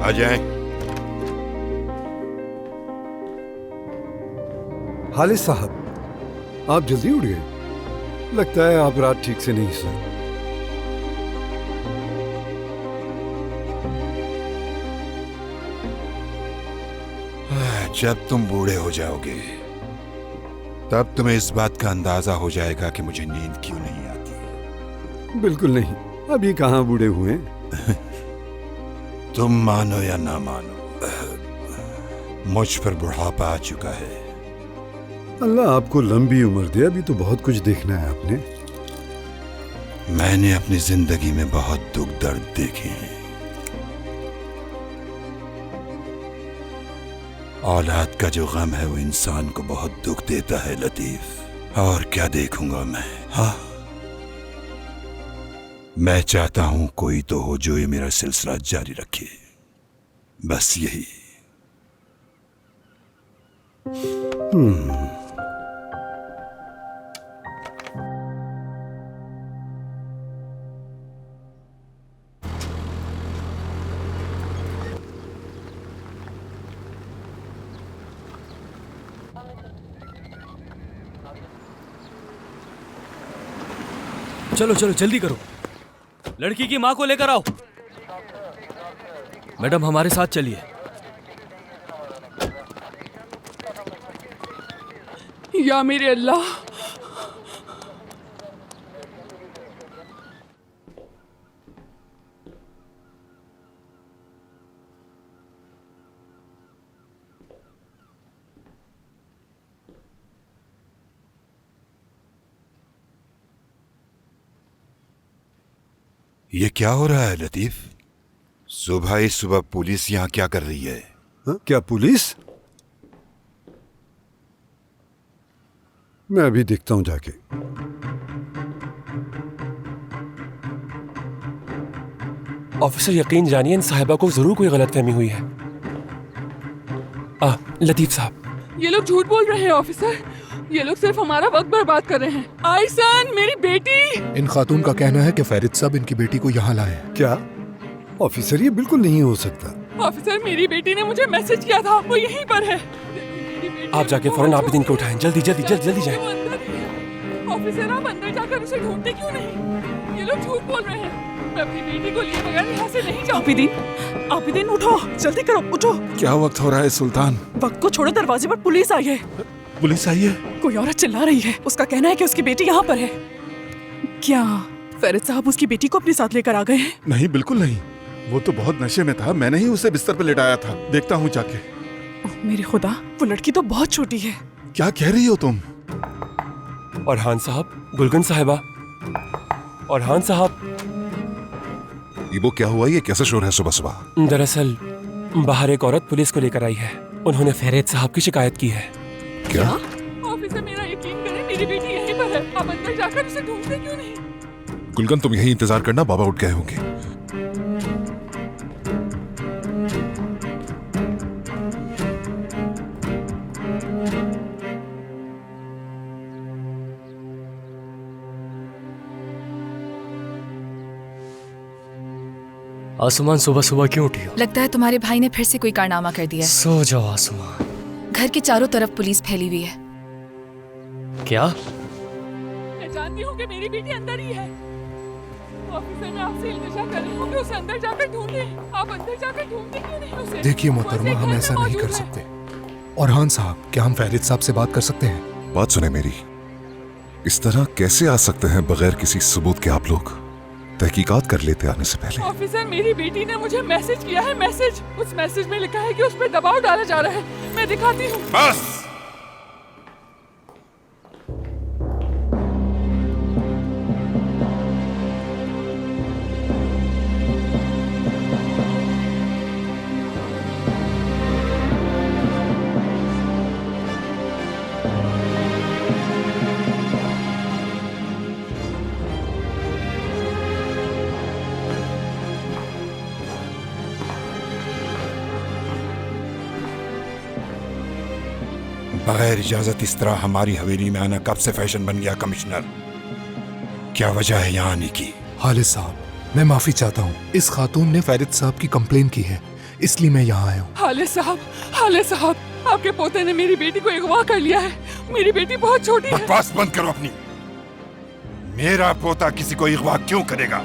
आ जाएं। हालिद साहब, आप जल्दी उठ गए। लगता है आप रात ठीक से नहीं सोए। जब तुम बूढ़े हो जाओगे तब तुम्हें इस बात का अंदाजा हो जाएगा कि मुझे नींद क्यों नहीं आती। बिल्कुल नहीं, अभी कहाँ बूढ़े हुए। तुम मानो या ना मानो, मुझ पर बुढ़ापा आ चुका है। अल्लाह आपको लंबी उम्र दे। अभी तो बहुत कुछ देखना है आपने। मैंने अपनी जिंदगी में बहुत दुख दर्द देखे हैं। औलाद का जो गम है वो इंसान को बहुत दुख देता है लतीफ। और क्या देखूंगा मैं? हाँ, मैं चाहता हूं कोई तो हो जो ये मेरा सिलसिला जारी रखे, बस यही। चलो चलो जल्दी करो, लड़की की माँ को लेकर आओ। मैडम हमारे साथ चलिए। या मेरे अल्लाह, ये क्या हो रहा है लतीफ? सुबह ही सुबह पुलिस यहाँ क्या कर रही है? हाँ? क्या पुलिस? मैं अभी देखता हूं जाके। ऑफिसर, यकीन जानिए इन साहिबा को जरूर कोई गलतफहमी हुई है। लतीफ साहब, ये लोग झूठ बोल रहे हैं ऑफिसर। ये लोग सिर्फ हमारा वक्त बर्बाद कर रहे हैं। आयसान, मेरी बेटी। इन खातून का कहना है कि फैरिद साहब इनकी बेटी को यहाँ लाए। क्या ऑफिसर, ये बिल्कुल नहीं हो सकता। ऑफिसर, मेरी बेटी ने मुझे मैसेज किया था, वो यहीं पर है। आप जाके फौरन आबिदीन को उठाएं। जल्दी जल्दी जल्दी जल्दी जाएं। ऑफिसर, आप अंदर जाकर उसे ढूंढते क्यों नहीं? ये लोग झूठ बोल रहे हैं। मैं अपनी बेटी को लिए बगैर यहाँ से नहीं जाऊँ। आबिदीन उठो, जल्दी करो, उठो। क्या वक्त हो रहा है सुल्तान? वक्त को छोड़ो, दरवाजे पर पुलिस आई है। पुलिस आई है? कोई औरत चिल्ला रही है। उसका कहना है कि उसकी बेटी यहाँ पर है। क्या फैरिद साहब उसकी बेटी को अपने साथ लेकर आ गए हैं? नहीं, बिल्कुल नहीं। वो तो बहुत नशे में था। मैंने ही उसे बिस्तर पर लेटाया था। देखता हूँ जाके। ओह मेरे खुदा, वो लड़की तो बहुत छोटी है। क्या कह रही हो तुम? और हान साहब, गुलगन साहिबा, और हान साहब। ये वो क्या हुआ? ये कैसा शोर है सुबह सुबह? दरअसल बाहर एक औरत पुलिस को लेकर आई है। उन्होंने फैरिद साहब की शिकायत की है। क्या? ऑफिसर, मेरा यकीन करें, मेरी बेटी यहीं पर है। आप अंदर जाकर उसे ढूंढते क्यों नहीं? गुलगन, तुम यहीं इंतजार करना, बाबा उठ गए होंगे। आसमान, सुबह सुबह क्यों उठी हो? लगता है तुम्हारे भाई ने फिर से कोई कारनामा कर दिया है। सो जाओ आसमान। घर के चारों तरफ पुलिस फैली हुई है। क्या? मैं जानती हूँ कि मेरी बेटी अंदर ही है। ऑफिसर, मैं आपसे इल्तिजा कर रही हूँ कि उसे अंदर जाकर ढूंढें। आप अंदर जाकर ढूंढते क्यों नहीं उसे? देखिए मोहतरमा, हम ऐसा नहीं कर सकते। और हान साहब, क्या हम फैरिद साहब से बात कर सकते हैं? बात सुने मेरी। इस तरह कैसे आ सकते हैं बगैर किसी सबूत के आप लोग? तहकीकात कर लेते आने से पहले। ऑफिसर, मेरी बेटी ने मुझे मैसेज किया है। मैसेज, उस मैसेज में लिखा है कि उस पर दबाव डाला जा रहा है। मैं दिखाती हूँ। बस! बगैर इजाजत इस तरह हमारी हवेली में आना कब से फैशन बन गया कमिश्नर? क्या वजह है यहाँ आने की? हालिद साहब, मैं माफी चाहता हूँ। इस खातून ने फैरिद साहब की कंप्लेन की है इसलिए मैं यहाँ आया हूँ। हाले साहब, आपके पोते ने मेरी बेटी को अगवा कर लिया है। मेरी बेटी बहुत छोटी है। बकवास बंद करो अपनी। मेरा पोता किसी को अगवा क्यों करेगा?